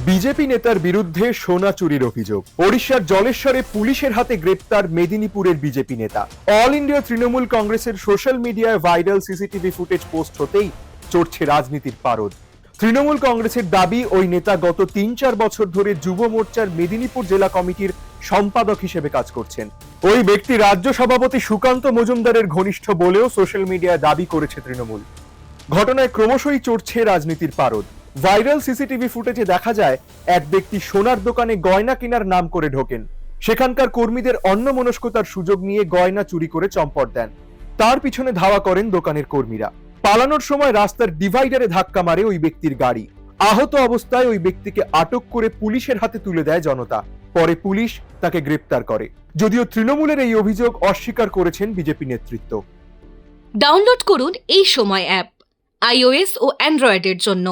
BJP নেতার বিরুদ্ধে সোনা চুরির অভিযোগ। ওড়িশার জলেশ্বরে পুলিশের হাতে গ্রেপ্তার মেদিনীপুরের বিজেপি নেতা। অল ইন্ডিয়া তৃণমূল কংগ্রেসের সোশ্যাল মিডিয়ায় ভাইরাল সিসিটিভি ফুটেজ পোস্ট হতেই চড়ছে রাজনীতির পারদ। তৃণমূল কংগ্রেসের দাবি, ওই নেতা গত ৩-৪ বছর ধরে যুব মোর্চার মেদিনীপুর জেলা কমিটির সম্পাদক হিসেবে কাজ করছেন। ওই ব্যক্তি রাজ্য সভাপতি সুকান্ত মজুমদারের ঘনিষ্ঠ বলেও সোশ্যাল মিডিয়ায় দাবি করেছে তৃণমূল। ঘটনায় ক্রমশই চড়ছে রাজনীতির পারদ। ভাইরাল সিসিটিভি ফুটেজে দেখা যায় এক ব্যক্তি সোনার দোকানে গয়না কেনার নাম করে ঢোকেন। সেখানকার কর্মীদের অন্যমনস্কতার সুযোগ নিয়ে গয়না চুরি করে চম্পট দেন। তার পিছনে ধাওয়া করেন দোকানের কর্মীরা। পালানোর সময় রাস্তার ডিভাইডারে ধাক্কা মারে ওই ব্যক্তির গাড়ি। আহত অবস্থায় ওই ব্যক্তিকে আটক করে পুলিশের হাতে তুলে দেয় জনতা। পরে পুলিশ তাকে গ্রেপ্তার করে। যদিও তৃণমূলের এই অভিযোগ অস্বীকার করেছেন বিজেপি নেতৃত্ব। ডাউনলোড করুন এই সময় অ্যাপ iOS ও অ্যান্ড্রয়েডের জন্য।